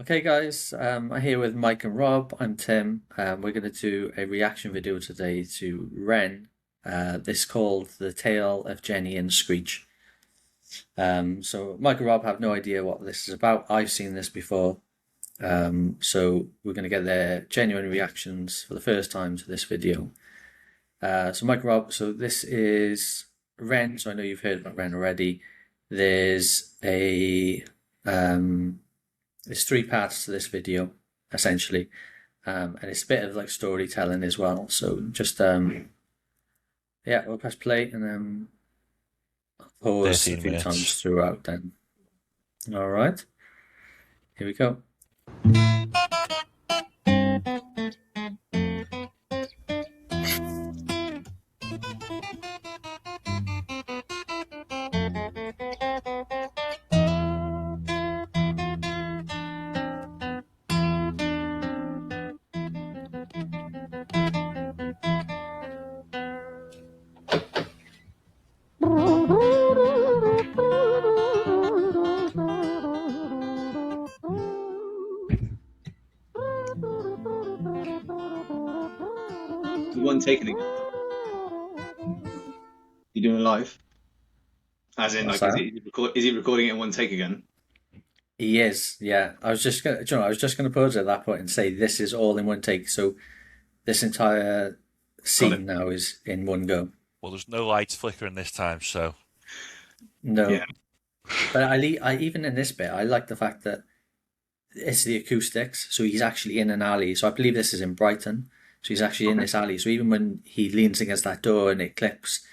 Okay, guys, I'm here with Mike and Rob. I'm Tim. We're going to do a reaction video today to REN. This called The Tale of Jenny and Screech. So Mike and Rob have no idea what this is about. I've seen this before. So we're going to get their genuine reactions for the first time to this video. So Mike and Rob, so this is REN. So I know you've heard about REN already. There's a there's three parts to this video, essentially, and it's a bit of like storytelling as well. So just yeah, we'll press play and then pause a 13 few times minutes. throughout. Then, all right, here we go. One taken again. You doing it live? As in, What's like, is that? he recording it in one take again? He is, yeah. I was just gonna, I was just gonna pause at that point and say this is all in one take. So this entire Got it. scene now is in one go. Well, there's no lights flickering this time, so No, Yeah. but I even in this bit, I like the fact that it's the acoustics. So he's actually in an alley. So I believe this is in Brighton. So he's actually in Okay. this alley. So even when he leans against that door and it clips,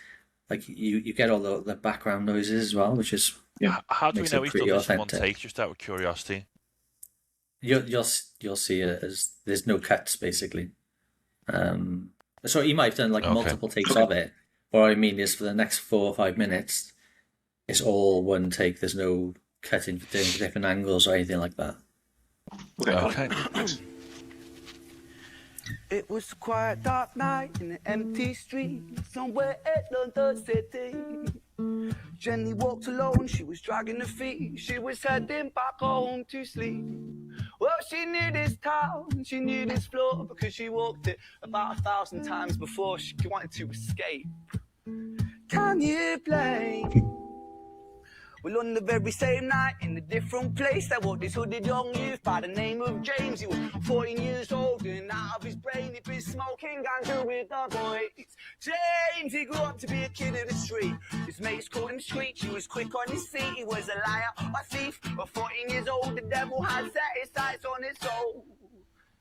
like you get all the background noises as well, which is Yeah. how do we makes know it he's done pretty this in one authentic. take? Just out of curiosity. You'll see it as there's no cuts basically. So he might have done like Okay. multiple takes Okay. of it. What I mean is for the next 4 or 5 minutes, it's all one take. There's no cutting for different angles or anything like that. Okay. Okay. It was a quiet, dark night in an empty street somewhere in London City. Jenny walked alone, she was dragging her feet. She was heading back home to sleep. Well, she knew this town, she knew this floor, because she walked it about 1,000 times before she wanted to escape. Can you blame? Well, on the very same night, in a different place, there walked this hooded young youth by the name of James. He was 14 years old and out of his brain. He'd been smoking ganja with the boys. James, he grew up to be a kid of the street. His mates called him Screech. He was quick on his feet. He was a liar, a thief. At 14 years old, the devil had set his sights on his soul.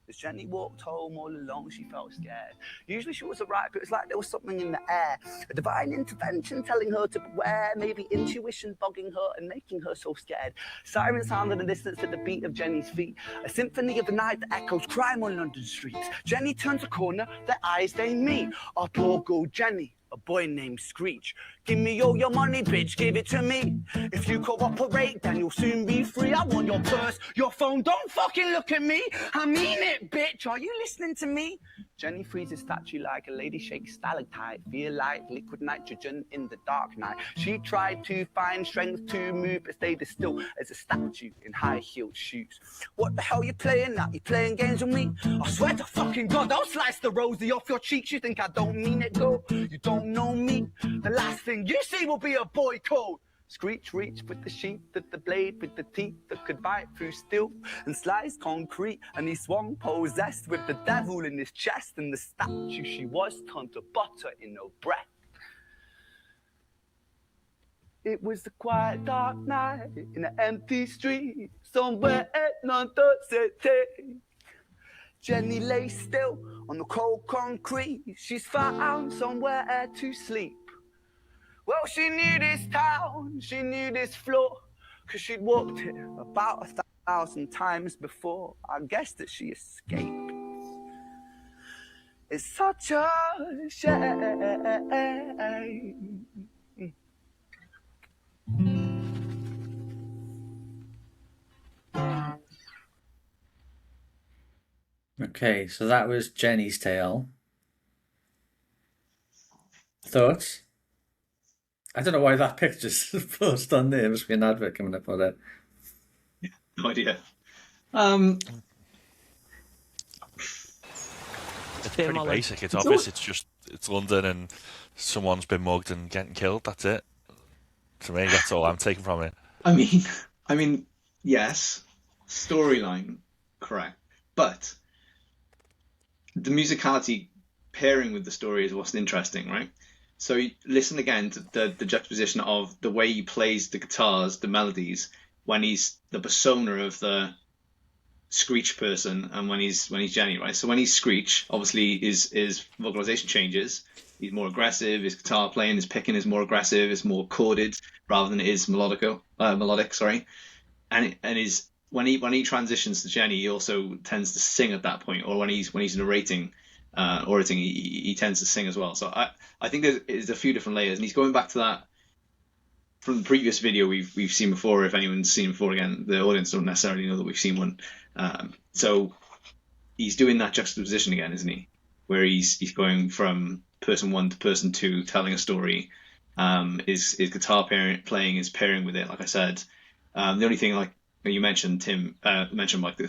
As Jenny walked home all alone, she felt scared. Usually she was alright, but it was like there was something in the air. A divine intervention telling her to beware, maybe intuition bugging her and making her so scared. Sirens sound in the distance at the beat of Jenny's feet. A symphony of the night that echoes crime on London streets. Jenny turns a corner, their eyes they meet. Our poor girl Jenny, a boy named Screech. Give me all your money, bitch, give it to me. If you cooperate, then you'll soon be free. I want your purse, your phone, don't fucking look at me. I mean it, bitch, are you listening to me? Jenny freezes statue like a lady shakes stalactite. Feel like liquid nitrogen in the dark night. She tried to find strength to move, but stayed as still as a statue in high-heeled shoes. What the hell you playing at? You playing games with me? I swear to fucking God, I'll slice the rosy off your cheeks. You think I don't mean it, girl? You don't know me. The last thing you see will be a boy code. Screech reached with the sheath of the blade, with the teeth that could bite through steel and slice concrete, and he swung possessed with the devil in his chest, and the statue she was turned to butter in her breath. It was a quiet, dark night in an empty street somewhere in London City. Jenny lay still on the cold concrete. She's found somewhere to sleep. Well, she knew this town, she knew this floor, 'cause she'd walked it about 1,000 times before. I guess that she escaped. It's such a shame. Okay, so that was Jenny's tale. Thoughts? I don't know why that picture's post on there. There must be an advert coming up on it. No idea. It's pretty basic. It's obvious. It's London and someone's been mugged and getting killed. That's it. To me, that's all I'm taking from it. I mean, yes, storyline, correct, but the musicality pairing with the story is what's interesting, right? So you listen again to the juxtaposition of the way he plays the guitars, the melodies, when he's the persona of the Screech person, and when he's Jenny, right? So when he's Screech, obviously his vocalization changes. He's more aggressive. His guitar playing, his picking is more aggressive. It's more chorded rather than it is melodic. Sorry, and his when he transitions to Jenny, he also tends to sing at that point, or when he's narrating, orating, he tends to sing as well. So I think there's a few different layers, and he's going back to that from the previous video we've seen before. If anyone's seen before, again, the audience don't necessarily know that we've seen one. So he's doing that juxtaposition again, isn't he? Where he's going from person one to person two, telling a story. His guitar playing is pairing with it. Like I said, the only thing, like you mentioned, Tim mentioned, like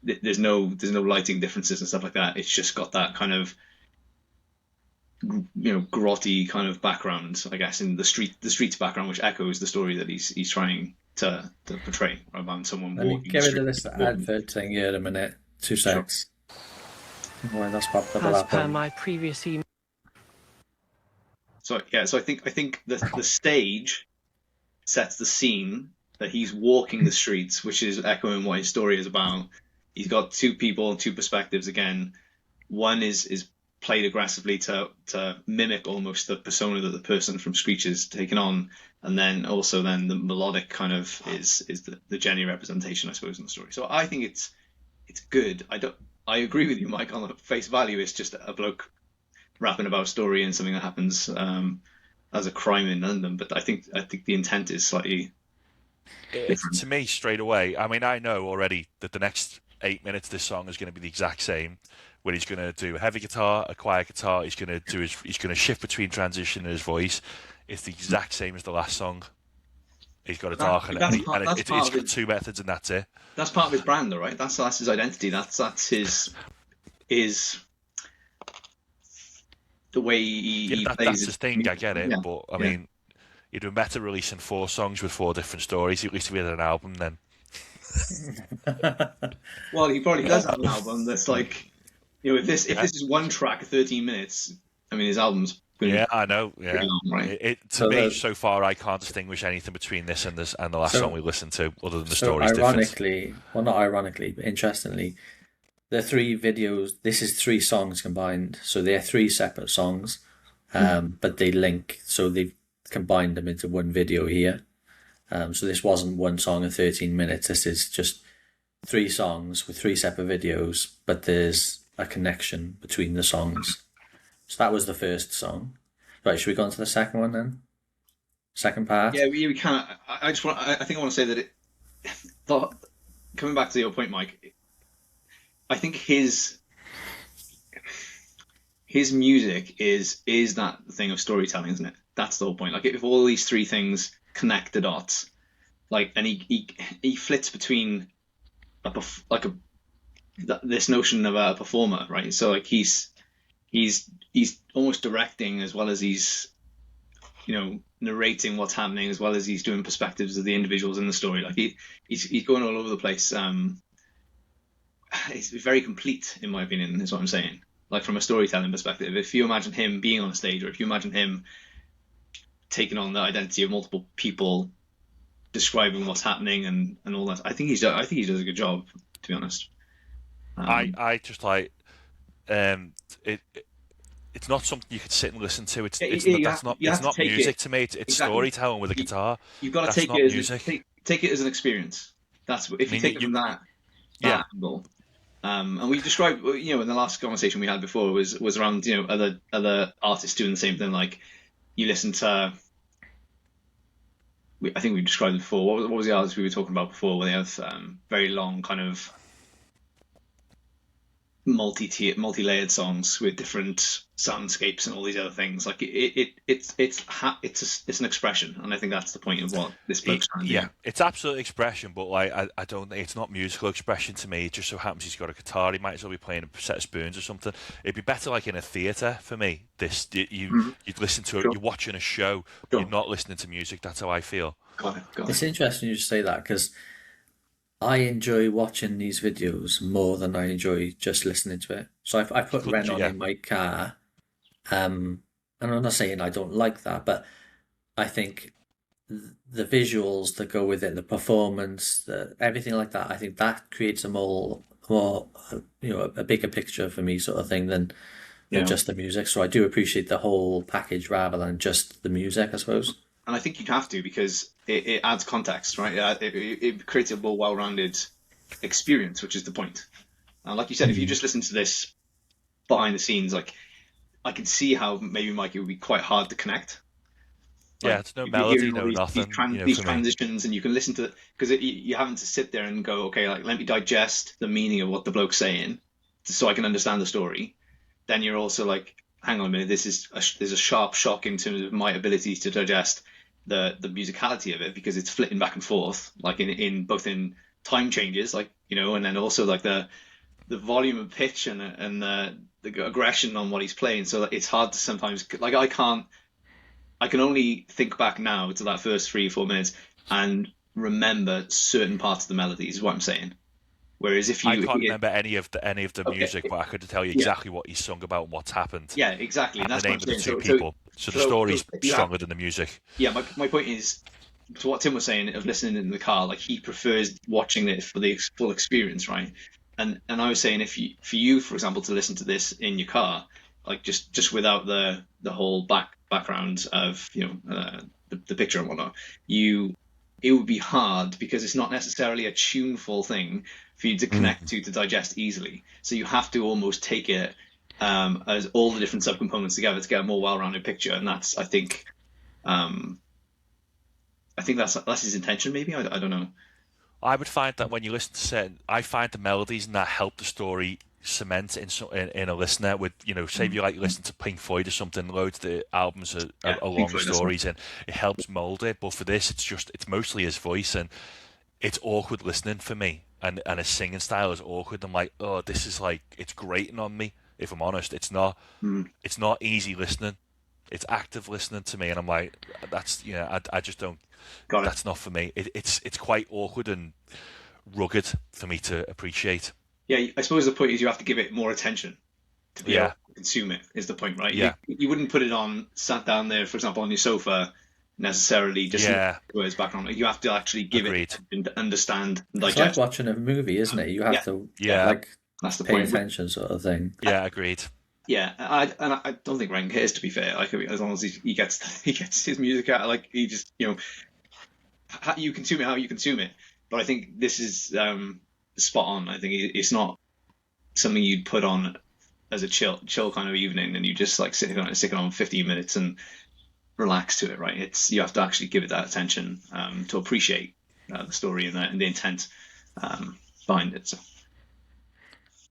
there's no lighting differences and stuff like that. It's just got that kind of grotty kind of background, I guess, in the streets background, which echoes the story that he's trying to portray about someone Let me walking. get rid of this advert thing here in a minute. 2 secs. Well, that's popped up a As lot. per my previous email. So I think the stage sets the scene that he's walking the streets, which is echoing what his story is about. He's got two people, two perspectives again. One is played aggressively to mimic almost the persona that the person from Screech is taking on, and then also the melodic kind of is the Jenny representation, I suppose, in the story. So I think it's good. I agree with you, Mike. On the face value, it's just a bloke rapping about a story and something that happens as a crime in London. But I think the intent is slightly different. To me, straight away, I mean, I know already that the next 8 minutes of this song is going to be the exact same. Where he's going to do a heavy guitar, a quiet guitar. He's going to shift between transition in his voice. It's the exact same as the last song. He's got a dark and it's got two methods, and that's it. That's part of his brand, though, right? That's his identity. That's his the way he plays. That's his thing. I get it, yeah, but I mean, he'd been better releasing 4 songs with 4 different stories. At least if he had an album, then. Well, he probably does have an album that's like, if this is one track, 13 minutes. I mean, his album's. I know. Yeah, long, right? So far, I can't distinguish anything between this and the last song we listened to, other than the story's different. Well, not ironically, but interestingly, the 3 videos. This is 3 songs combined, so they're 3 separate songs, but they link. So they've combined them into one video here. So this wasn't one song in 13 minutes. This is just 3 songs with 3 separate videos, but there's a connection between the songs. So that was the first song. Right, should we go on to the second one then? Second part? Yeah, we can. I think I want to say that coming back to your point, Mike, I think his music is that thing of storytelling, isn't it? That's the whole point. Like, if all these 3 things connect the dots, like, and he flits between this notion of a performer, right? So like he's almost directing as well as he's narrating what's happening, as well as he's doing perspectives of the individuals in the story. Like he's going all over the place. It's very complete, in my opinion, is what I'm saying. Like, from a storytelling perspective, if you imagine him being on a stage, or if you imagine him taking on the identity of multiple people, describing what's happening and all that, I think he does a good job, to be honest. I just like it. It's not something you could sit and listen to. It's not music to me. It's exactly. Storytelling with a guitar. You've got to take it as an experience. That's if you take it from that angle. And we described, in the last conversation we had before was around, other artists doing the same thing. Like, you listen to, I think we described it before. What was the artist we were talking about before, where they have very long kind of multi-layered songs with different soundscapes and all these other things. Like it's an expression, and I think that's the point of what this bloke's trying to do. Yeah, it's absolute expression, but like I don't think it's not musical expression to me. It just so happens he's got a guitar. He might as well be playing a set of spoons or something. It'd be better like in a theatre for me. You'd listen to it. Sure. You're watching a show. Sure. You're not listening to music. That's how I feel. Got it. It's interesting you say that because I enjoy watching these videos more than I enjoy just listening to it. So I put Ren on Yeah. in my car, and I'm not saying I don't like that, but I think the visuals that go with it, the performance, everything like that, I think that creates a more a bigger picture for me sort of thing than Yeah. just the music. So I do appreciate the whole package rather than just the music, I suppose. And I think you'd have to because it adds context, right? It creates a more well-rounded experience, which is the point. Like you said, if you just listen to this behind the scenes, like I can see how maybe Mike it would be quite hard to connect. Yeah, Like, it's no you'd be melody, hearing no all nothing. these For me. transitions, and you can listen to because you're having to sit there and go, okay, like let me digest the meaning of what the bloke's saying, so I can understand the story. Then you're also like, hang on a minute, there's a sharp shock in terms of my ability to digest the musicality of it because it's flitting back and forth, like in both in time changes, like and then also like the volume and pitch and the aggression on what he's playing. So it's hard to sometimes like I can only think back now to that first 3 or 4 minutes and remember certain parts of the melodies. Is what I'm saying. Whereas if you, I can't remember any of the Okay. music, but I could tell you exactly what he's sung about and what's happened. Yeah, exactly. And That's the what name I'm of the saying. two people. So the story's if you have- stronger than the music. Yeah, my point is, to what Tim was saying of listening in the car, like he prefers watching it for the full experience, right? And I was saying for you, for example, to listen to this in your car, like just without the whole background of the picture and whatnot, it would be hard because it's not necessarily a tuneful thing for you to connect to digest easily. So you have to almost take it as all the different subcomponents together to get a more well-rounded picture, and that's I think that's his intention. Maybe I don't know. I would find that when you listen to certain, I find the melodies and that help the story cement in a listener. With say if you like listen to Pink Floyd or something, loads of the albums are Yeah, long Pink Floyd, that's stories, and it helps mold it. But for this, it's mostly his voice, and it's awkward listening for me. And his singing style is awkward. I'm like, oh, this is like it's grating on me. If I'm honest, it's not easy listening. It's active listening to me, and I'm like, that's I just don't. Got it. That's not for me. It's quite awkward and rugged for me to appreciate. Yeah, I suppose the point is you have to give it more attention to be able to consume it. Is the point, right? Yeah. You wouldn't put it on, sat down there, for example, on your sofa, necessarily just with its background. You have to actually give Agreed. it and understand and It's like digest. watching a movie, isn't it? You have to like That's the pay point. attention, sort of thing. Yeah, agreed. Yeah, I don't think Ren cares, to be fair. Like as long as he gets his music out, like he just how you consume it, how you consume it. But I think this is spot on. I think it's not something you'd put on as a chill kind of evening, and you just like stick it on 15 minutes and relax to it, right? You have to actually give it that attention to appreciate the story and the intent behind it. So.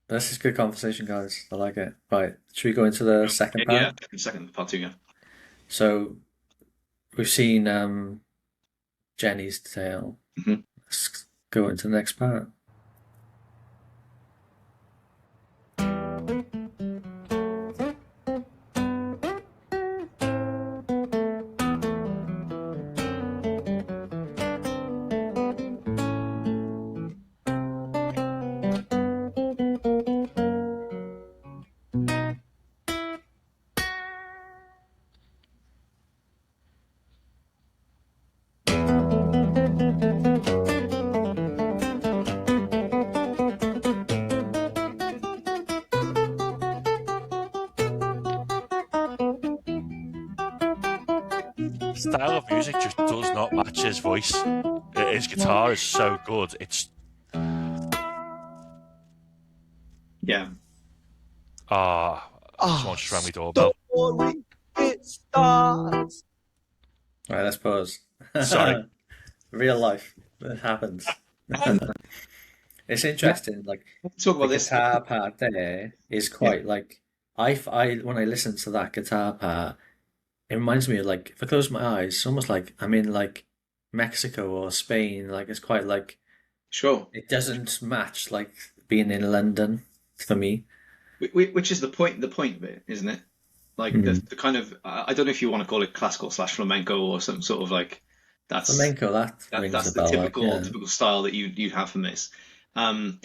This is good conversation, guys. I like it. Right, should we go into the second part? Yeah, second part 2, yeah. So we've seen Jenny's tale. Mhm. Let's go into the next part. Style of music just does not match his voice. His guitar is so good. It's Yeah. someone just rang my doorbell. Story, it starts. Right, let's pause. Sorry. Real life. It happens. It's interesting. Like Let's talk the about this. guitar part there is Yeah, quite like I when I listen to that guitar part, it reminds me of like if I close my eyes, it's almost like I'm in like Mexico or Spain. Like it's quite like sure. it doesn't match like being in London for me. Which is the point. The point of it, isn't it? Like Mm. the kind of I don't know if you want to call it classical slash flamenco or some sort of like that's Flamenco, that rings that's a the bell. Like yeah, typical style that you'd have from this. Um,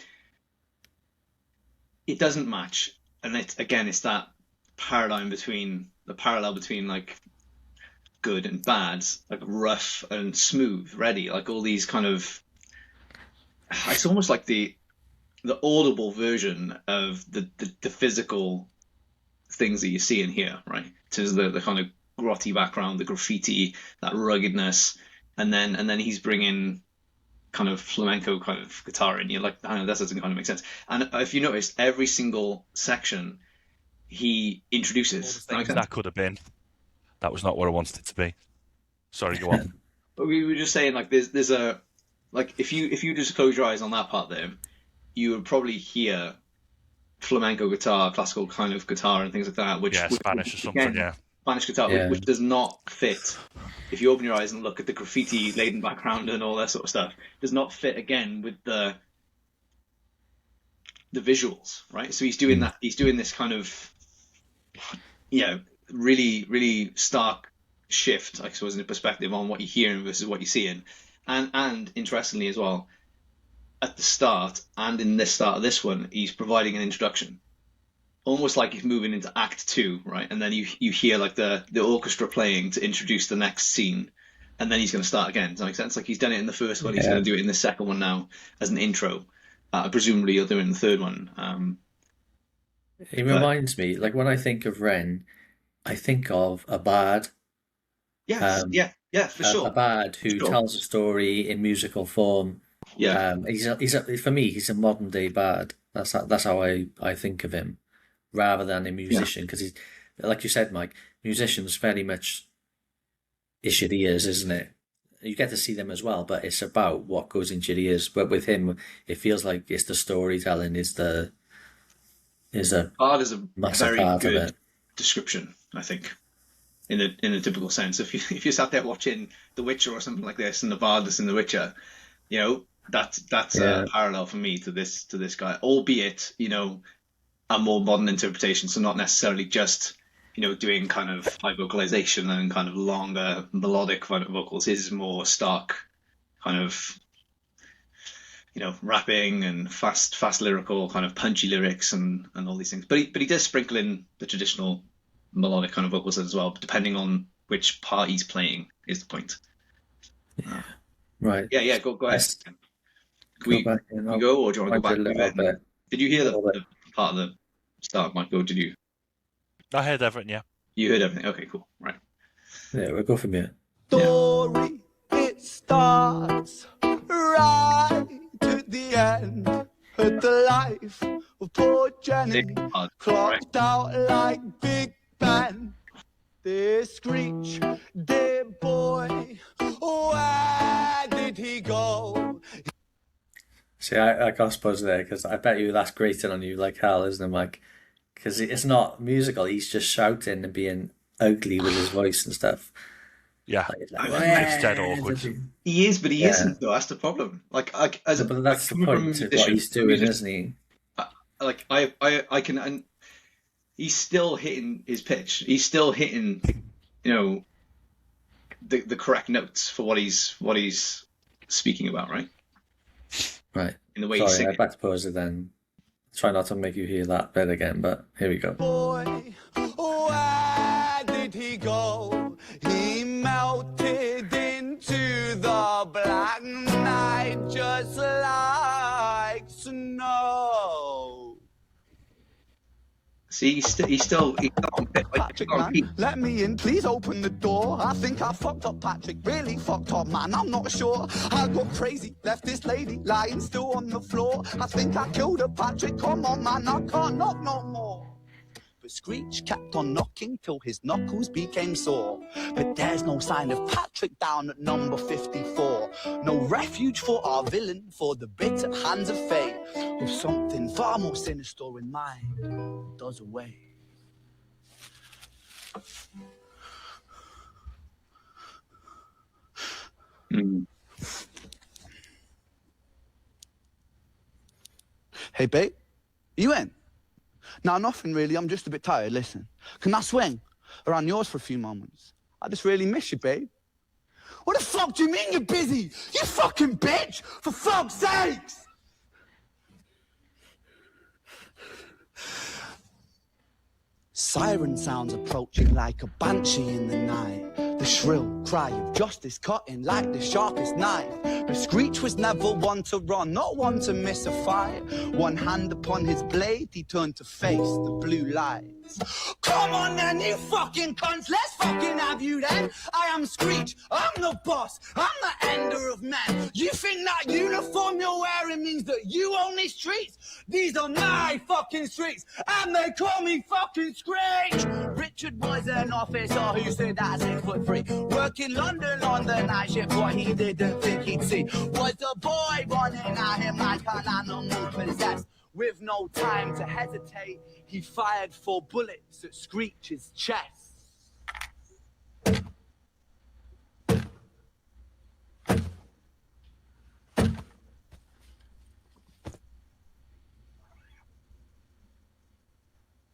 it doesn't match, and it's that parallel between like good and bad, like rough and smooth, ready, like all these kind of. It's almost like the audible version of the physical things that you see and hear, right? So there's the kind of grotty background, the graffiti, that ruggedness, and then he's bringing kind of flamenco kind of guitar in. You're like, I know that doesn't kind of make sense. And if you notice, every single section he All the introduces. Does that make things sense? that could have been. That was not what I wanted it to be. Sorry, go on. But we were just saying, like, there's a like if you just close your eyes on that part there, you would probably hear flamenco guitar, classical kind of guitar, and things like that, Yeah, which Spanish or something. again, Yeah, Spanish guitar, yeah, which does not fit. If you open your eyes and look at the graffiti laden background and all that sort of stuff, does not fit again with the visuals, right? So he's doing mm. that. He's doing this kind of, really, really stark shift, I suppose, in perspective on what you're hearing versus what you're seeing, and interestingly as well, at the start and in this start of this one, he's providing an introduction, almost like he's moving into Act Two, right? And then you hear like the orchestra playing to introduce the next scene, and then he's going to start again. Does that make sense? Like he's done it in the first one, he's Yeah. going to do it in the second one now as an intro. Presumably he'll do it in the third one. It But reminds me, like when I think of Ren, I think of a bard, yes, um, yeah, for a sure, bard for who sure. tells a story in musical form. Yeah, For me, he's a modern day bard. That's how I think of him, rather than a yeah, musician, because he's like you said, Mike. Musicians very much it's your ears, isn't it? You get to see them as well, but it's about what goes into your ears. But with him, it feels like it's the storytelling is a art is a massive very part of good it. description, I think, in a typical sense. If you sat there watching The Witcher or something like this, and the bard that's in The Witcher, that's a Yeah, parallel for me to this guy, albeit a more modern interpretation. So not necessarily just doing kind of high vocalization and kind of longer melodic kind of vocals. His is more stark kind of rapping and fast lyrical kind of punchy lyrics and all these things. But he does sprinkle in the traditional melodic kind of vocals as well, depending on which part he's playing. Is the point? Uh, right. yeah, go ahead. Let's Can go back in. we I'll go, or do you want to wind go it a back through little it? bit. Did you hear A little bit. the part of the start, Mike? Or did you? I heard everything. Yeah, You heard everything. Okay, cool. Right. Yeah, we'll go from here. Yeah. Story, it starts right at the end. At the life of poor Jenny, Big part, right. clocked out like Big Ben. This Screech, dear boy, where did he go? See, I got suppose there because I bet you that's grating on you like hell, isn't it, Mike? Because it's not musical. He's just shouting and being ugly with his voice and stuff. yeah. Like, it's like, It's dead awkward. He is, but he Yeah. isn't though. That's the problem. Like as a But that's the coming from a point of what musician, he's doing, isn't he? like I can, and he's still hitting his pitch. He's still hitting, the correct notes for what he's speaking about, right? Right. In the way he's Sorry, I singing. back to pose it then. Try not to make you hear that bit again, but here we go. Boy, where did he go? He melted into the black night just like snow. See, he's still on pitch. Like, Patrick, on man, beat. let me in, please open the door. I think I fucked up, Patrick, really fucked up, man, I'm not sure. I got crazy, left this lady lying still on the floor. I think I killed her, Patrick, come on, man, I can't knock no more. But Screech kept on knocking till his knuckles became sore. But there's no sign of Patrick down at number 54. No refuge for our villain, for the bitter hands of fate, with something far more sinister in mind, does away. Hey, babe, you in? Nah, nothing really. I'm just a bit tired. Listen, can I swing around yours for a few moments? I just really miss you, babe. What the fuck do you mean you're busy? You fucking bitch! For fuck's sakes! Siren sounds approaching like a banshee in the night. The shrill cry of justice cutting like the sharpest knife. But Screech was never one to run, not one to miss a fight. One hand upon his blade, he turned to face the blue lights. Come on then, you fucking cunts, let's fucking have you then. I am Screech, I'm the boss, I'm the ender of men. You think that uniform you're wearing means that you own these streets? These are my fucking streets, and they call me fucking Screech. Richard was an officer who stood at 6'3", working London on the night shift. What he didn't think he'd see was the boy running at him like an animal possessed. With no time to hesitate, he fired 4 bullets at Screech's chest.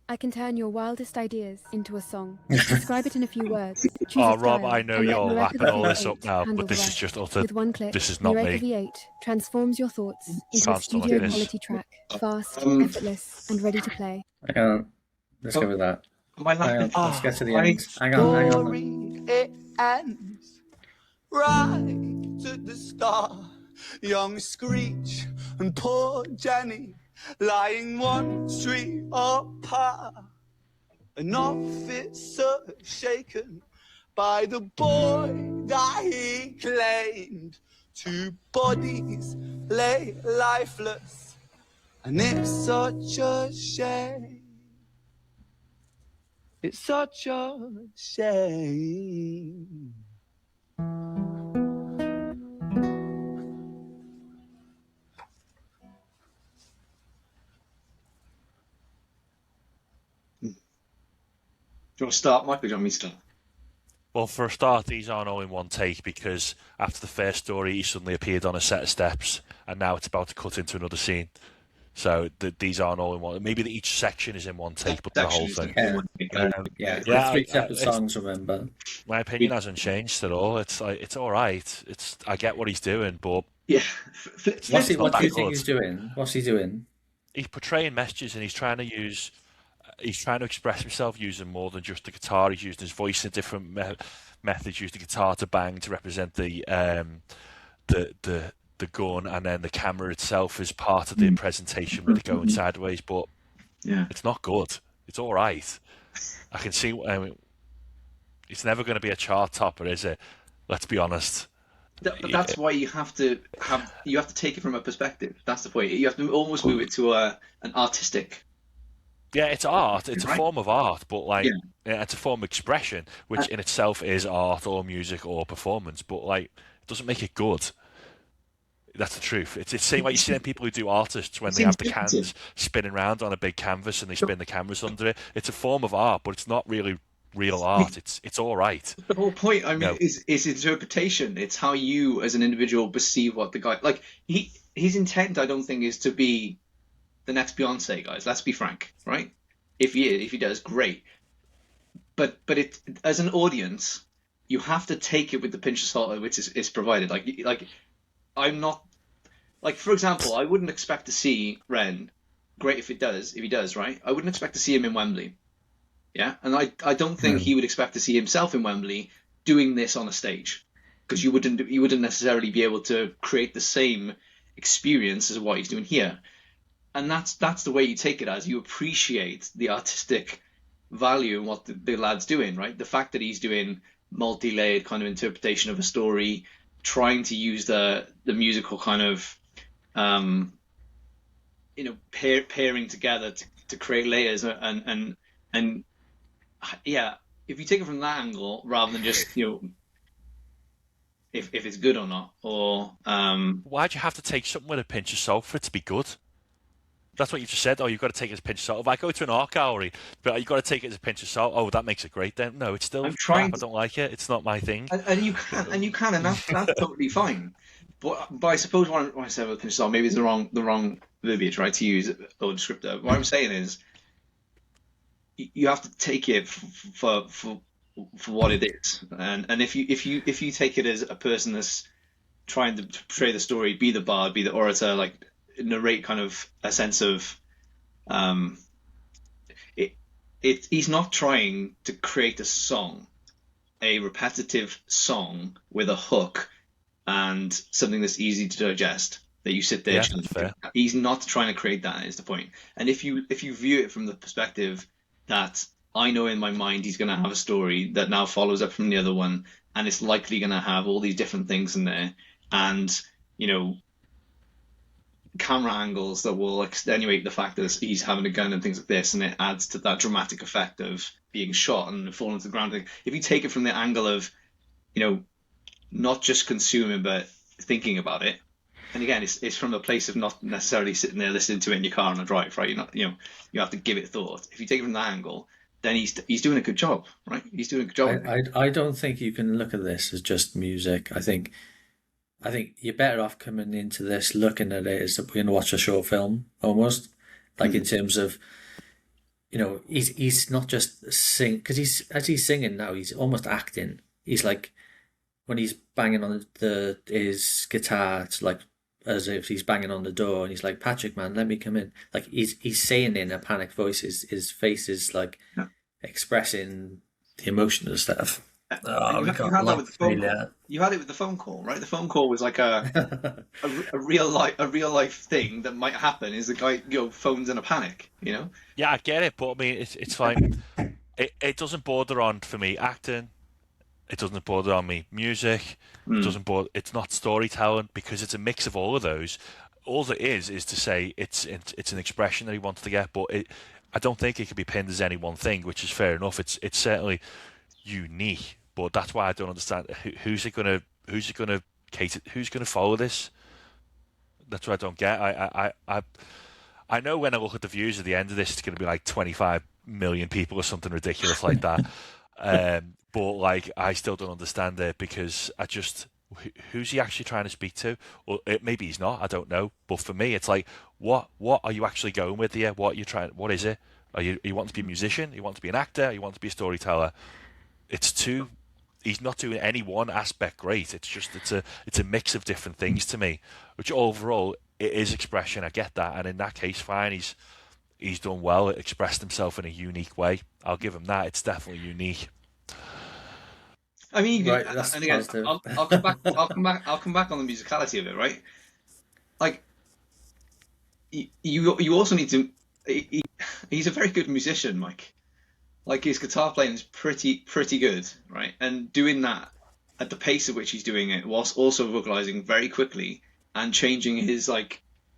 I can turn your wildest ideas into a song. Describe it in a few words. Choose Oh, a Rob, style, I know and let you're Nareka lapping all this V8 up now, handle but the this is rest. just utter. With one click, This is not Nareka me. V8 transforms your thoughts into a Can't stomach studio this. quality track, fast, effortless, and ready to play. I can't. Let's go with that. Am I Hang on, laughing? let's get to the I- end. Hang on. Story, it ends right at the start. Young Screech and poor Jenny lying 1 street apart. An officer shaken by the boy that he claimed. 2 bodies lay lifeless, and it's such a shame. It's such a shame. Do you want to start, Mike, or do you want me to start? Well, for a start, these aren't all in one take because after the first story, he suddenly appeared on a set of steps, and now it's about to cut into another scene. So these aren't all in one. Maybe each section is in one take, but the whole thing. Yeah, Yeah, 3 separate songs, remember. My opinion hasn't changed at all. It's like it's all right. I get what he's doing, but Yeah. What do you not think good. he's doing? What's he doing? He's portraying messages, and he's trying to express himself using more than just the guitar. He's using his voice in different methods. Used the guitar to bang to represent the gun, and then the camera itself is part of the presentation with it going sideways. But Yeah. it's not good. It's all right. I can see. It's never going to be a chart topper, is it? Let's be honest. But that's why you have to take it from a perspective. That's the point. You have to almost move it to an artistic. Yeah, it's art. It's a Right. form of art, but Yeah. it's a form of expression, which in itself is art or music or performance. But it doesn't make it good. That's the truth. It's the same way you see them people who do artists when they have the cans spinning around on a big canvas and they spin the canvas under it. It's a form of art, but it's not really real art. It's all right. The whole point, No. is interpretation. It's how you, as an individual, perceive what the guy his intent. I don't think is to be the next Beyonce, guys. Let's be frank, right? If he does, great. But it, as an audience, you have to take it with the pinch of salt which is provided. I'm not for example, I wouldn't expect to see Ren. Great if he does, right? I wouldn't expect to see him in Wembley. Yeah, and I don't think he would expect to see himself in Wembley doing this on a stage, because you wouldn't necessarily be able to create the same experience as what he's doing here. And that's the way you take it, as you appreciate the artistic value in what the lad's doing, right? The fact that he's doing multi-layered kind of interpretation of a story, trying to use the musical kind of pairing together to create layers and yeah, if you take it from that angle rather than just if it's good or not, or Why'd you have to take something with a pinch of salt for it to be good? That's what you just said. Oh, you've got to take it as a pinch of salt. If I go to an art gallery, but you've got to take it as a pinch of salt. Oh, that makes it great. Then no, it's still I'm trying crap. I don't like it. It's not my thing. and you can, and that's totally fine. But I suppose when I say with a pinch of salt, maybe it's the wrong verbiage, right, to use or descriptor. What I'm saying is, you have to take it for what it is, and if you take it as a person that's trying to portray the story, be the bard, be the orator, like narrate kind of a sense of he's not trying to create a song, a repetitive song with a hook and something that's easy to digest that you sit there. Yeah, that's fair. He's not trying to create that, is the point. And if you view it from the perspective that I know in my mind he's going to have a story that now follows up from the other one, and it's likely going to have all these different things in there, and camera angles that will extenuate the fact that he's having a gun and things like this, and it adds to that dramatic effect of being shot and falling to the ground. If you take it from the angle of, not just consuming but thinking about it, and again, it's from a place of not necessarily sitting there listening to it in your car on a drive, right? You're not, you have to give it thought. If you take it from that angle, then he's doing a good job, right? He's doing a good job. I don't think you can look at this as just music. I think you're better off coming into this looking at it as we're going to watch a short film, almost, like in terms of, he's not just sing, because as he's singing now, he's almost acting. He's like, when he's banging on his guitar, it's like as if he's banging on the door, and he's like, "Patrick, man, let me come in." Like he's saying in a panicked voice. His face is like expressing the emotion and stuff. You had that with the phone call. You had it with the phone call, right? The phone call was like a real life thing that might happen. Is the guy phones in a panic, Yeah, I get it, but I mean, it's fine. It doesn't border on for me acting. It doesn't border on me music. It doesn't border. It's not storytelling because it's a mix of all of those. All it is to say it's an expression that he wants to get, but I don't think it can be pinned as any one thing, which is fair enough. It's certainly unique, but that's why I don't understand who's it gonna cater, who's gonna follow this. That's what I don't get. I know when I look at the views at the end of this, it's gonna be like 25 million people or something ridiculous like that. But like, I still don't understand it because who's he actually trying to speak to? Or maybe he's not. I don't know. But for me, it's like, what are you actually going with here? What is it? You want to be a musician? You want to be an actor? You want to be a storyteller? He's not doing any one aspect great. It's a mix of different things to me, which overall it is expression. I get that, and in that case, fine. He's done well. Expressed himself in a unique way. I'll give him that. It's definitely unique. I mean, right, and again, I'll come back. I'll come back on the musicality of it, right? Like, you also need to. He's a very good musician, Mike. Like, his guitar playing is pretty good, right? And doing that at the pace at which he's doing it, whilst also vocalizing very quickly and changing his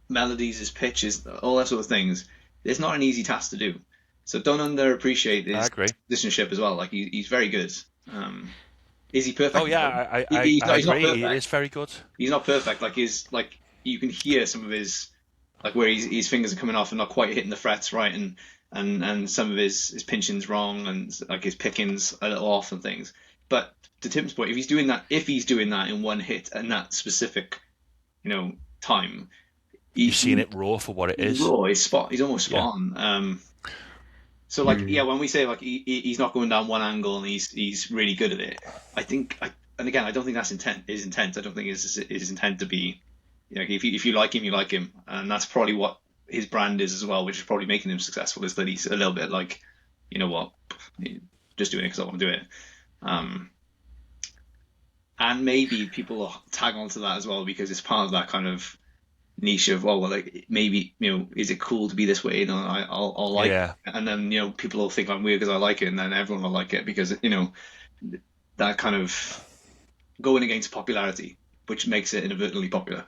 melodies, his pitches, all that sort of things. It's not an easy task to do. So don't underappreciate his musicianship as well. Like, he's very good. Is he perfect? Oh yeah, I agree. He is very good. He's not perfect. Like you can hear some of his where his fingers are coming off and not quite hitting the frets right, and some of his pinching's wrong, and like his pickings a little off and things. But to Tim's point, if he's doing that in one hit and that specific, time, you've seen it raw for what it is. Raw. He's almost spot on. So when we say he's not going down one angle and he's really good at it, I think, and again, I don't think that's his intent. I don't think his intent to be, if you like him, you like him, and that's probably what his brand is as well, which is probably making him successful. Is that he's a little bit like, just doing it because I want to do it, and maybe people will tag onto that as well because it's part of that kind of niche of maybe is it cool to be this way, I'll like it. And then people will think I'm weird because I like it, and then everyone will like it because that kind of going against popularity, which makes it inadvertently popular.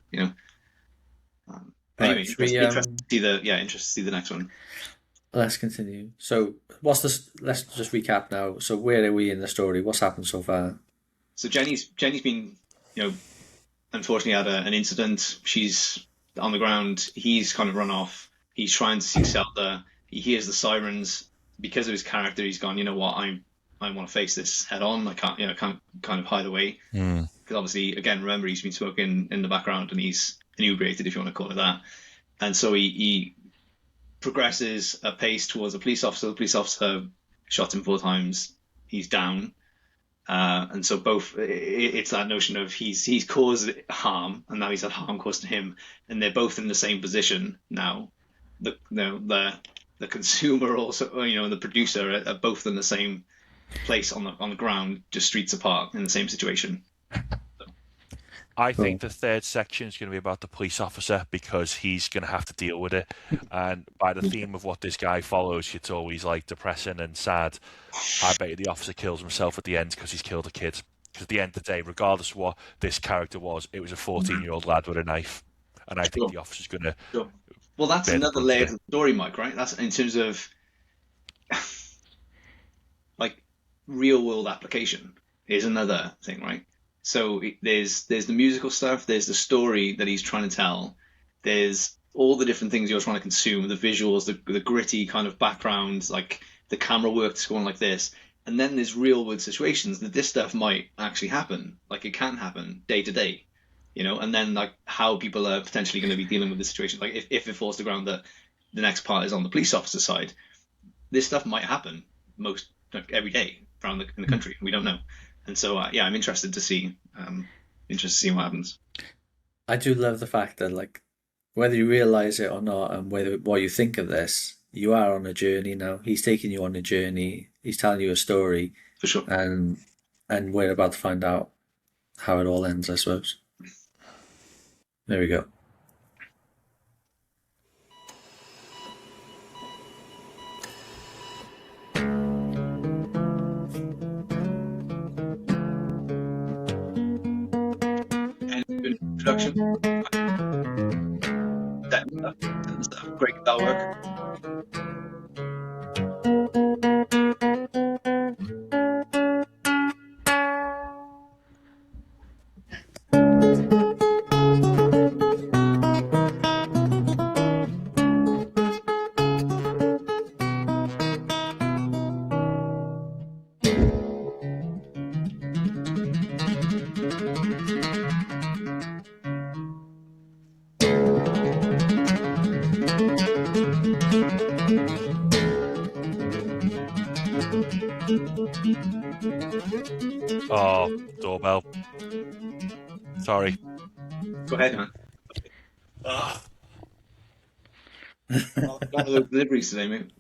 Anyway, interested to see the next one. Let's continue. So let's just recap now. So where are we in the story? What's happened so far? So Jenny's been you know, unfortunately had an incident. She's on the ground. He's kind of run off. He's trying to seek shelter. He hears the sirens. Because of his character, he's gone, you know what, I want to face this head on. I can't kind of hide away. Mm. Because obviously, again, remember, he's been smoking in the background and he's inebriated, if you want to call it that. And so he progresses a pace towards a police officer. The police officer shot him 4 times. He's down. And so it's that notion of he's caused harm, and now he's had harm caused to him, and they're both in the same position now. The consumer also, and the producer are both in the same place on the ground, just streets apart in the same situation. I think the third section is going to be about the police officer because he's going to have to deal with it. And by the theme of what this guy follows, it's always like depressing and sad. I bet you the officer kills himself at the end because he's killed a kid. Because at the end of the day, regardless of what this character was, it was a 14-year-old lad with a knife. And I think the officer's going to... Sure. Well, that's another layer to the story, Mike, right? That's in terms of like real world application is another thing, right? So there's the musical stuff, there's the story that he's trying to tell, there's all the different things you're trying to consume, the visuals, the gritty kind of backgrounds, like the camera work that's going like this, and then there's real world situations that this stuff might actually happen, like it can happen day to day, and then like how people are potentially going to be dealing with the situation, like if it falls to ground that the next part is on the police officer side, this stuff might happen every day around in the country. We don't know. And so, I'm interested to see what happens. I do love the fact that, like, whether you realize it or not, and what you think of this, you are on a journey now. He's taking you on a journey. He's telling you a story, For sure. and we're about to find out how it all ends, I suppose. There we go. Introduction. Stuff. Great guitar work. Oh, doorbell. Sorry. Go ahead, man. Ugh. Got the deliveries today, mate.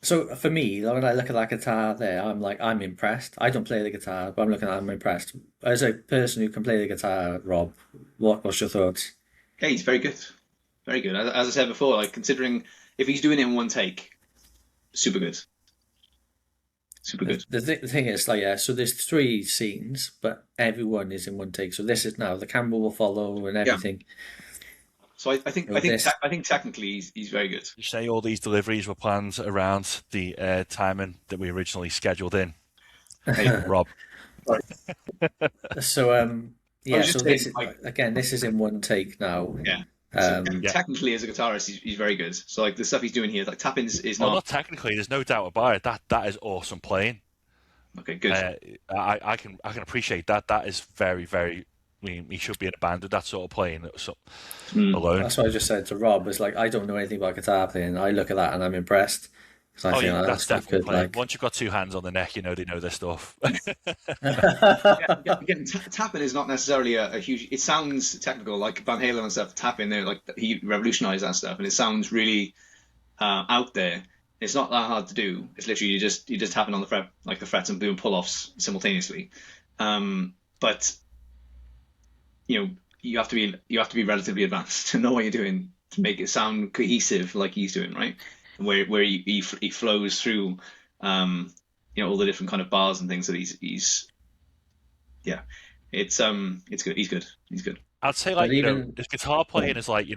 So for me, when I look at that guitar there, I'm impressed. I don't play the guitar, but I'm impressed. As a person who can play the guitar, Rob, what's your thoughts? Yeah, he's very good. Very good. As I said before, like considering if he's doing it in one take, super good. Super good. The thing is, like, yeah, so there's 3 scenes, but everyone is in one take. So this is now the camera will follow and everything. So I think technically he's very good. You say all these deliveries were planned around the timing that we originally scheduled in. Hey, Rob. So yeah, so saying, this is, again, this is in one take now. Yeah. So technically, as a guitarist, he's very good. So like the stuff he's doing here, like tapping is not technically. There's no doubt about it. That is awesome playing. Okay, good. I can appreciate that. That is very, very. I mean, he should be in a band with that sort of playing alone. That's what I just said to Rob. It's like I don't know anything about guitar playing. I look at that and I'm impressed. That's definitely playing. Like... Once you've got 2 hands on the neck, they know their stuff. Again, tapping is not necessarily a huge. It sounds technical, like Van Halen and stuff. Tapping there, like he revolutionized that stuff, and it sounds really out there. It's not that hard to do. It's literally you're just tapping on the fret, like the frets, and doing pull-offs simultaneously. But you have to be relatively advanced to know what you're doing to make it sound cohesive, like he's doing, right? Where he flows through, all the different kind of bars and things that he's it's good. He's good. I'd say like his guitar playing is like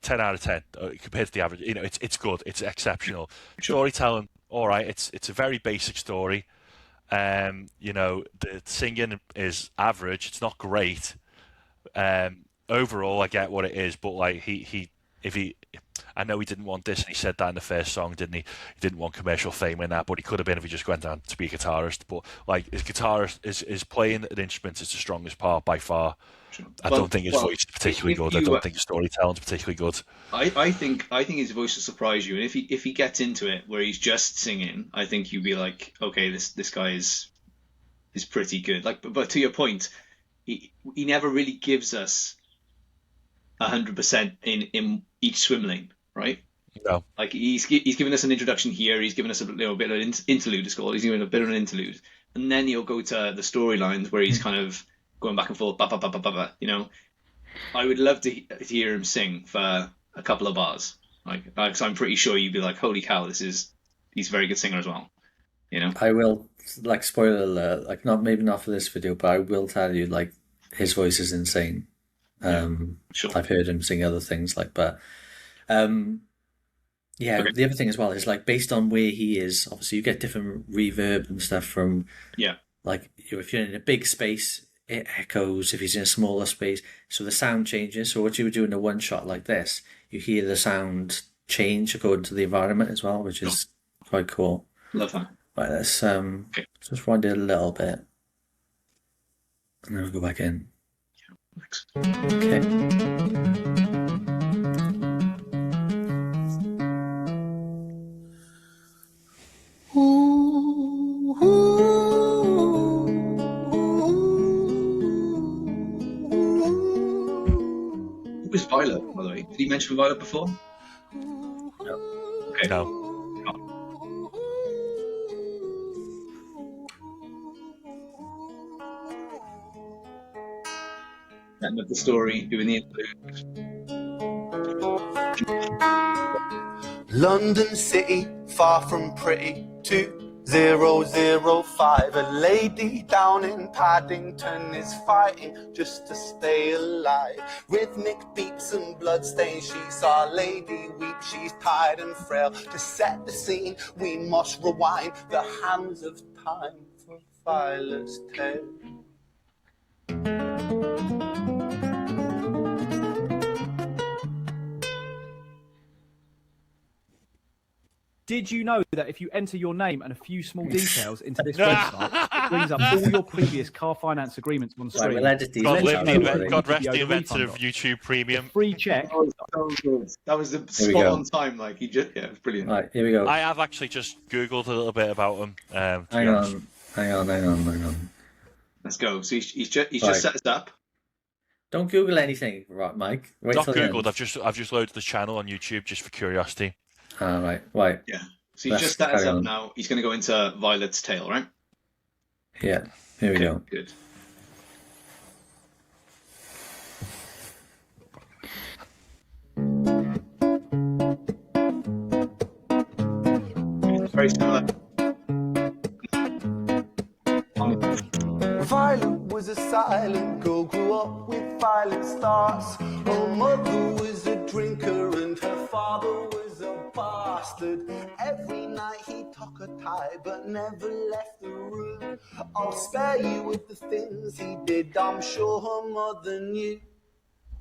10 out of 10 compared to the average. It's good. It's exceptional. Sure. Storytelling, all right. It's a very basic story. You know, the singing is average. It's not great. Overall, I get what it is, but like if he, I know he didn't want this, and he said that in the first song, didn't he? He didn't want commercial fame in that, but he could have been if he just went down to be a guitarist. But like his guitarist is playing an instrument is the strongest part by far. Sure. I don't think his voice is particularly good. I don't think his storytelling is particularly good. I think his voice will surprise you, and if he gets into it where he's just singing, I think you'd be like, okay, this guy is pretty good. Like, but to your point, he never really gives us 100% in each swim lane, right? No. Like he's given us an introduction here. He's given us a little bit of an interlude. It's called. He's given a bit of an interlude, and then he'll go to the storylines where he's kind of going back and forth. Ba, ba, ba, ba, ba, ba, you know, I would love to hear him sing for a couple of bars. Like, cause I'm pretty sure you'd be like, holy cow, he's a very good singer as well. You know. I will, like, spoiler alert, like, maybe not for this video, but I will tell you, like, his voice is insane. Sure. I've heard him sing other things, like, but yeah, Okay. the other thing as well is, like, based on where he is, obviously you get different reverb and stuff from, like, if you're in a big space, it echoes. If he's in a smaller space, so the sound changes. So what you would do in a one shot like this, you hear the sound change according to the environment as well, which is quite cool. Love that. Right, let's just wind it a little bit, and then we'll go back in. Thanks. Okay. Who was Violet, by the way? Did he mention Violet before? No. Okay. No. End of the story, doing the interlude. London City, far from pretty. 2005. A lady down in Paddington is fighting just to stay alive. Rhythmic beats and bloodstains. She saw a lady weep. She's tired and frail. To set the scene, we must rewind the hands of time for Violet's tale. Did you know that if you enter your name and a few small details into this website, it brings up all your previous car finance agreements on screen? Right, we'll edit these. God, out, God rest the Video inventor of refund. YouTube Premium. Free check. That was the Here we spot go. on time. Like it was brilliant. Right, here we go. I have actually just Googled a little bit about him. To be Hang honest. on. Let's go. So he's just Right. set us up. Don't Google anything, right, Mike? Wait Not till the end. Googled. I've just loaded the channel on YouTube just for curiosity. Right. Yeah. So he's Let's just set us carry up on. now. He's going to go into Violet's tale, right? Yeah, here we go. Good. It's very similar. Violet was a silent girl, grew up with violent starts. Her mother was a drinker and her father was a bastard. Every night he took a tie but never left the room. I'll spare you with the things he did, I'm sure her mother knew.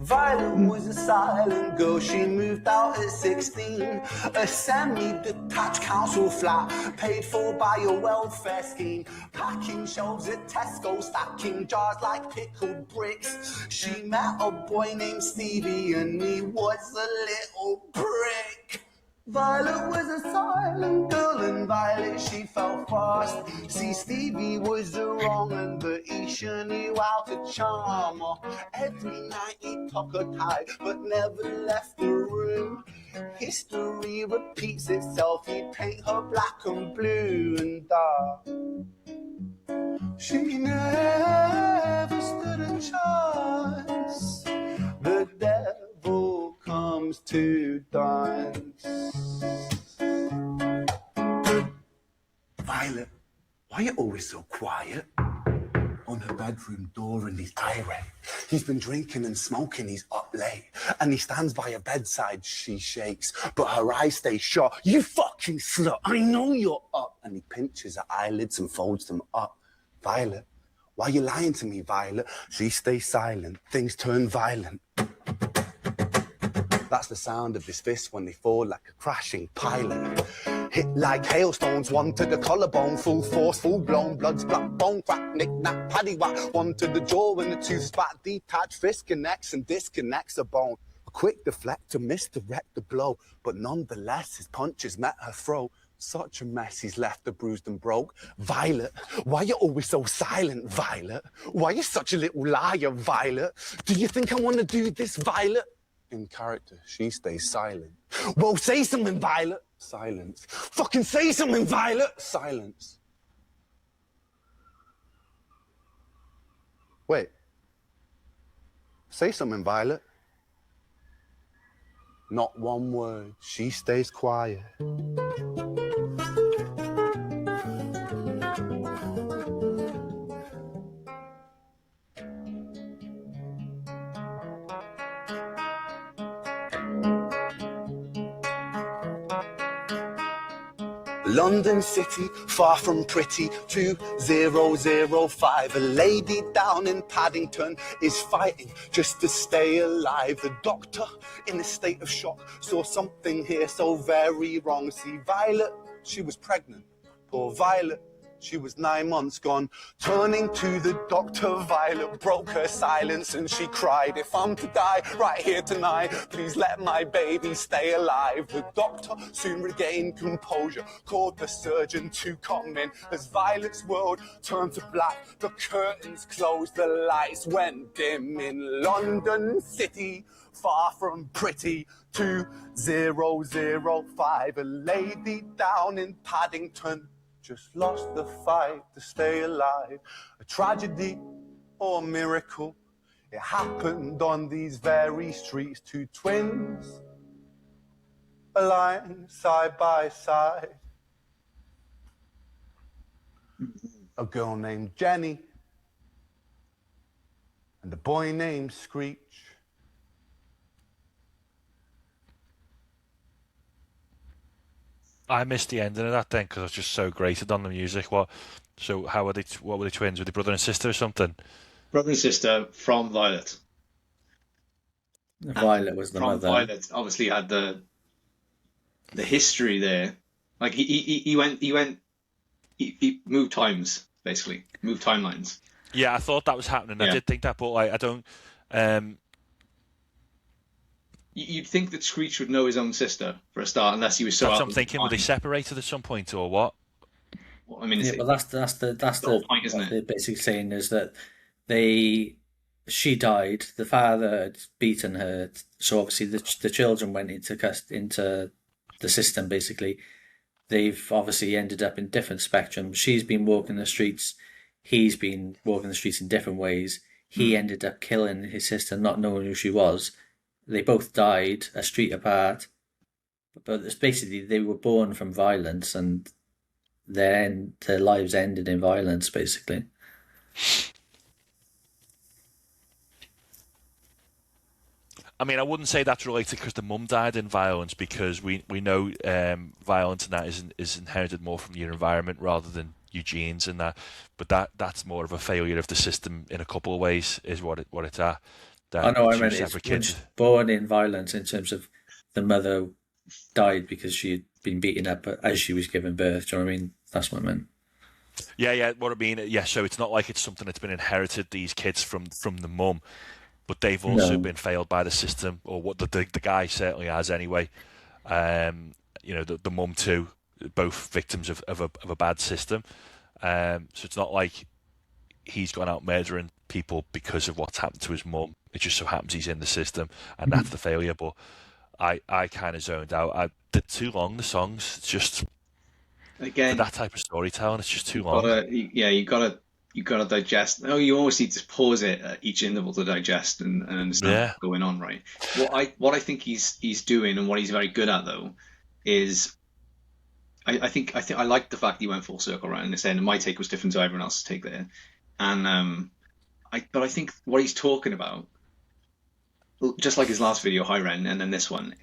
Violet was a silent girl, she moved out at 16. A semi-detached council flat, paid for by a welfare scheme. Packing shelves at Tesco, stacking jars like pickled bricks. She met a boy named Stevie and he was a little prick. Violet was a silent girl and Violet she fell fast. See, Stevie was the wrong and but he sure knew how to charm her. Every night he took her tie but never left the room. History repeats itself, he'd paint her black and blue and dark. She never stood a chance. The devil comes to dance. Violet, why are you always so quiet? On her bedroom door and he's irate. He's been drinking and smoking, he's up late. And he stands by her bedside, she shakes, but her eyes stay shut. You fucking slut, I know you're up and he pinches her eyelids and folds them up. Violet, why are you lying to me, Violet? She stays silent, things turn violent. That's the sound of his fists when they fall like a crashing pilot. Hit like hailstones, one to the collarbone, full force, full blown, blood's black bone, crack, knick, knack, paddywhack, one to the jaw and the tooth spot, detached, fist connects and disconnects a bone. A quick deflect to misdirect the blow, but nonetheless his punches met her throat. Such a mess, he's left her bruised and broke. Violet, why you always so silent, Violet? Why you such a little liar, Violet? Do you think I want to do this, Violet? In character, she stays silent. Well, say something, Violet. Silence. Fucking say something, Violet. Silence. Wait. Say something, Violet. Not one word. She stays quiet. London City, far from pretty, 2005. A lady down in Paddington is fighting just to stay alive. The doctor, in a state of shock, saw something here so very wrong. See, Violet, she was pregnant. Poor Violet, she was 9 months gone. Turning to the doctor, Violet broke her silence and she cried, if I'm to die right here tonight, please let my baby stay alive. The doctor soon regained composure, called the surgeon to come in. As Violet's world turned to black, the curtains closed, the lights went dim. In London City, far from pretty, 2005. A lady down in Paddington just lost the fight to stay alive. A tragedy or a miracle, it happened on these very streets. Two twins aligned side by side. A girl named Jenny and a boy named Screech. I missed the ending of that then because I was just so grated on the music. What? So how were they? What were they, twins? Were they brother and sister or something? Brother and sister from Violet. Violet was the From mother. Violet, obviously had the history there. Like he moved times, basically moved timelines. Yeah, I thought that was happening. I Yeah. did think that, but like, I don't. You'd think that Screech would know his own sister for a start, unless he was so. That's out what I'm of thinking. Were they time. separated at some point or what? Well, I mean, Yeah, it's, but that's the whole point, isn't what it? they're basically saying is that she died. The father had beaten her, so obviously the children went into the system. Basically, they've obviously ended up in different spectrums. She's been walking the streets. He's been walking the streets in different ways. He ended up killing his sister, not knowing who she was. They both died a street apart, but it's basically they were born from violence, and their lives ended in violence, basically. I mean, I wouldn't say that's related because the mum died in violence, because we know violence and that is inherited more from your environment rather than your genes and that. But that's more of a failure of the system in a couple of ways, is what it's at. I know. I Two meant separate it's kids. born in violence in terms of the mother died because she'd been beaten up as she was giving birth. Do you know what I mean? That's what I meant. Yeah. What I mean, yeah. So it's not like it's something that's been inherited, these kids, from the mum, but they've also No. been failed by the system, or what the guy certainly has anyway. The mum too, both victims of a bad system. So it's not like he's gone out murdering people because of what's happened to his mum. It just so happens he's in the system, and that's the failure. But I kind of zoned out. They're too long, the songs. It's just, for Again, that type of storytelling, it's just too long. you gotta digest. Oh, you always need to pause it at each interval to digest and understand Yeah. what's going on, right? What I think he's doing, and what he's very good at though, is I think I like the fact that he went full circle around this end, and my take was different to everyone else's take there. And but I think what he's talking about, just like his last video, High Ren, and then this one,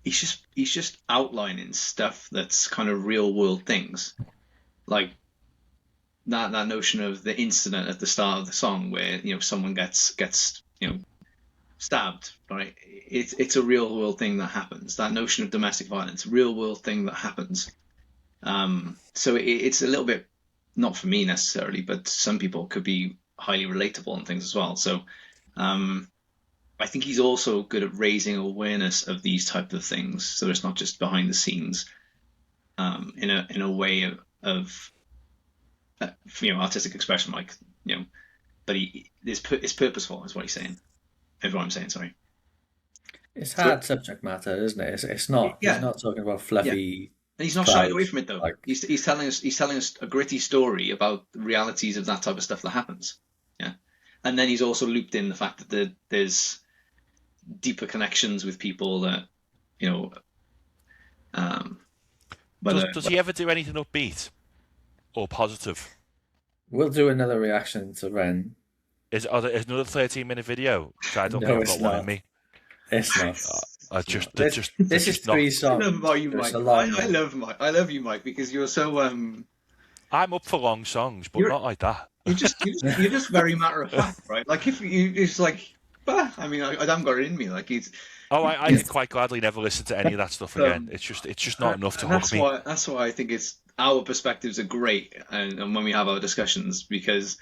he's just outlining stuff that's kind of real world things, like that notion of the incident at the start of the song where someone gets stabbed, right? It's a real world thing that happens. That notion of domestic violence, real world thing that happens. So it's a little bit, not for me necessarily, but some people could be highly relatable and things as well. So I think he's also good at raising awareness of these type of things, so it's not just behind the scenes, in a way of artistic expression, like but it's purposeful, is what he's saying. Is what I'm saying. Sorry. It's hard subject matter, isn't it? It's not. Yeah. He's not talking about fluffy. Yeah. And he's not shying away from it though. Like, he's telling us a gritty story about the realities of that type of stuff that happens. Yeah. And then he's also looped in the fact that there's deeper connections with people that does he ever do anything upbeat or positive? we'll do another reaction to Ren. Is another 13-minute video? I don't think I've got one in me. It's not. This is three songs. I love you, Mike. I love you, Mike, because you're so. I'm up for long songs, but not like that. You're just very matter of fact, right? Like if you, it's like, bah, I mean, I haven't got it in me. Like it's. Oh, I quite gladly never listen to any of that stuff again. It's just not enough to hook me. That's why I think our perspectives are great, and when we have our discussions, because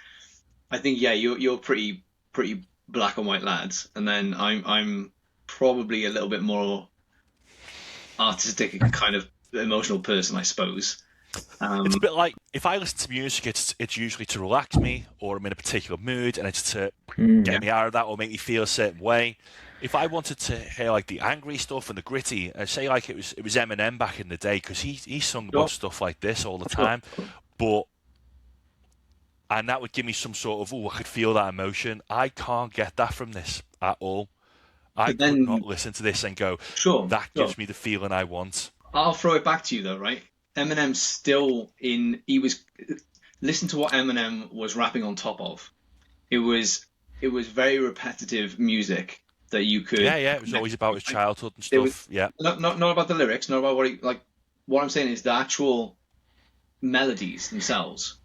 I think you're pretty black and white lads, and then I'm probably a little bit more artistic, kind of emotional person, I suppose. It's a bit like if I listen to music, it's usually to relax me, or I'm in a particular mood, and it's to get me out of that or make me feel a certain way. If I wanted to hear like the angry stuff and the gritty, I'd say like it was Eminem back in the day, because he sung about stuff like this all the time, and that would give me some sort of, I could feel that emotion. I can't get that from this at all. I could not listen to this and go, that gives me the feeling I want. I'll throw it back to you though, right? Eminem's still listen to what Eminem was rapping on top of. It was very repetitive music that you could. Yeah, it was always about his childhood and stuff. Not about the lyrics, not about what I'm saying is the actual melodies themselves.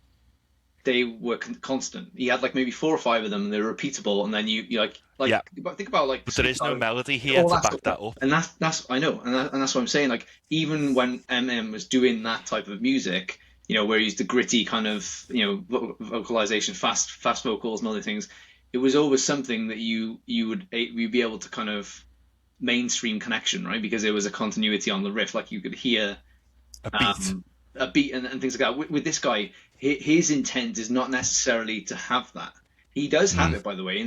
They were constant. He had like maybe 4 or 5 of them, and they're repeatable. And then you think about like. But there is no melody here to back that up. And that's I know, and that's what I'm saying. Like even when Eminem was doing that type of music, where he's the gritty kind of vocalization, fast vocals and other things, it was always something that you'd be able to kind of mainstream connection, right? Because there was a continuity on the riff, like you could hear a beat and things like that. With this guy, his intent is not necessarily to have that. He does have it, by the way,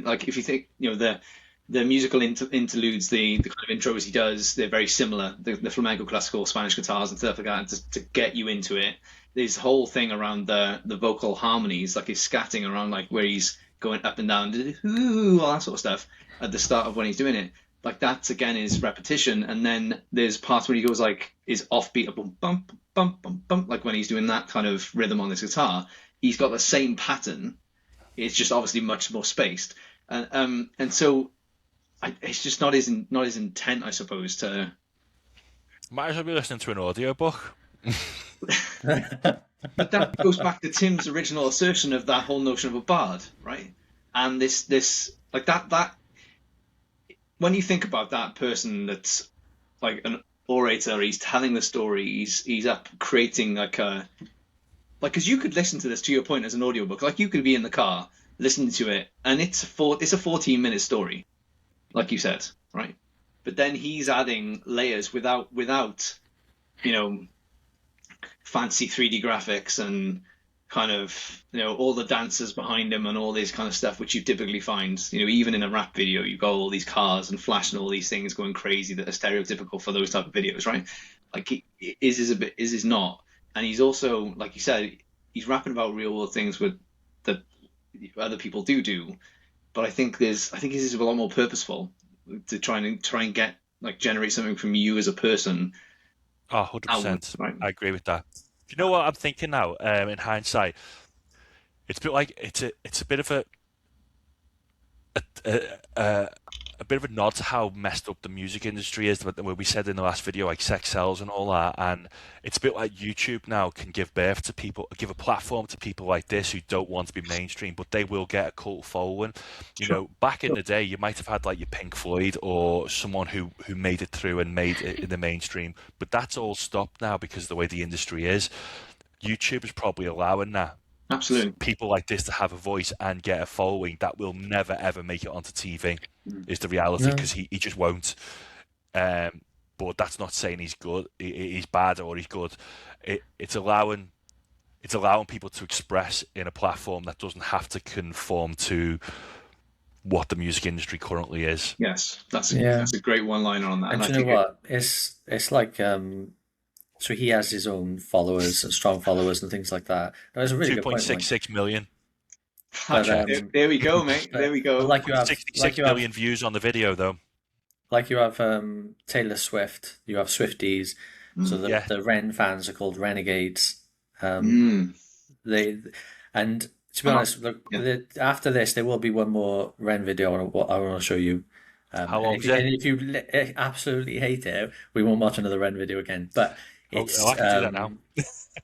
like if you think the musical interludes, the kind of intros he does, they're very similar. The flamenco, classical, Spanish guitars and stuff like that, to get you into it. This whole thing around the vocal harmonies, like he's scatting around, like where he's going up and down, all that sort of stuff at the start of when he's doing it. Like that again is repetition, and then there's parts where he goes like is offbeat, bump bump bump bump bump, like when he's doing that kind of rhythm on his guitar. He's got the same pattern. It's just obviously much more spaced, and so it's just not his intent, I suppose. To might as well be listening to an audiobook. But that goes back to Tim's original assertion of that whole notion of a bard, right? And this like that when you think about that person that's like an orator, he's telling the story, he's up creating because you could listen to this, to your point, as an audiobook. Like you could be in the car listening to it, and it's a 14-minute story, like you said, right? But then he's adding layers without fancy 3D graphics and kind of all the dancers behind him and all this kind of stuff, which you typically find even in a rap video. You've got all these cars and flash and all these things going crazy that are stereotypical for those type of videos, right? Like is not. And he's also, like you said, he's rapping about real world things that other people do, but I think this is a lot more purposeful to try and get generate something from you as a person. 100%. Right? I agree with that. Do you know what I'm thinking now? In hindsight, it's a bit like it's a bit of a bit of a nod to how messed up the music industry is, where we said in the last video, like sex sells and all that. And it's a bit like YouTube now can give birth to people, give a platform to people like this who don't want to be mainstream, but they will get a cult following. You know, back in the day, you might have had like your Pink Floyd or someone who made it through and made it in the mainstream, but that's all stopped now because of the way the industry is. YouTube is probably allowing that. Absolutely. People like this to have a voice and get a following that will never ever make it onto TV is the reality, because he just won't. But that's not saying he's good, he's bad, or he's good. It's allowing people to express in a platform that doesn't have to conform to what the music industry currently is. Yes, that's a great one-liner on that. And do you know what? It's like so he has his own followers, strong followers, and things like that. That was a really good point. 2.66 million. But, there we go, mate. There we go. Like you have 66 million views on the video, though. Like you have Taylor Swift, you have Swifties. So the Ren fans are called Renegades. They and to be honest, look, after this there will be one more Ren video I want to show you. How long and if you absolutely hate it, we won't watch another Ren video again. But it's I can do that now.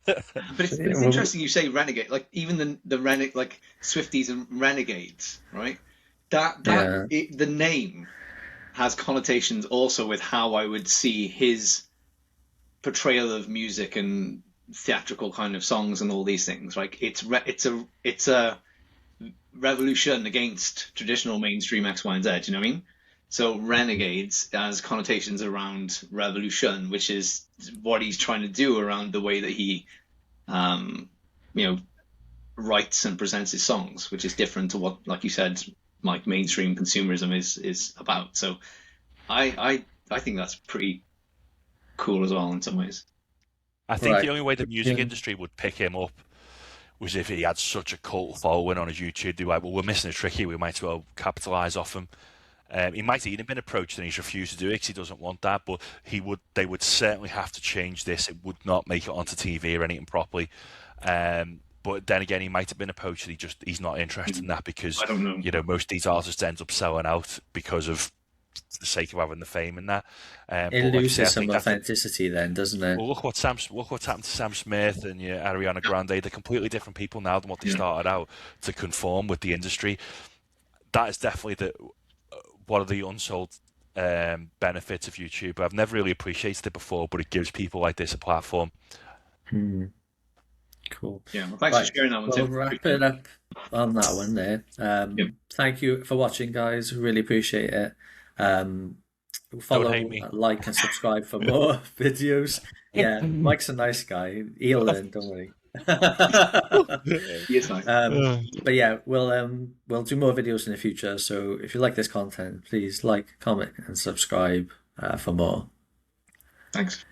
But it's interesting you say renegade, like even the like Swifties and Renegades, right? The name has connotations also with how I would see his portrayal of music and theatrical kind of songs and all these things. Like it's a revolution against traditional mainstream X, Y, and Z. You know what I mean? So Renegades has connotations around revolution, which is what he's trying to do around the way that he, writes and presents his songs, which is different to what, like you said, like mainstream consumerism is about. So I think that's pretty cool as well in some ways. I think the only way the music industry would pick him up was if he had such a cult following on his YouTube. They're like, well, we're missing a trick here. We might as well capitalise off him. He might have even been approached and he's refused to do it because he doesn't want that. But they would certainly have to change this. It would not make it onto TV or anything properly. But then again, he might have been approached and he's not interested in that because I don't know. Most of these artists end up selling out because of the sake of having the fame and that. It loses some authenticity then, doesn't it? Well, look what's happened to Sam Smith and Ariana Grande. They're completely different people now than what they started out to conform with the industry. That is definitely one of the unsold benefits of YouTube. I've never really appreciated it before, but it gives people like this a platform. Cool. Yeah, well, thanks for sharing that one, Tim. We'll wrap it up on that one there. Thank you for watching, guys. Really appreciate it. Follow, like, and subscribe for more videos. Yeah, Mike's a nice guy. He'll learn, don't worry. He is nice. But yeah, we'll do more videos in the future. So if you like this content, please like, comment, and subscribe for more. Thanks.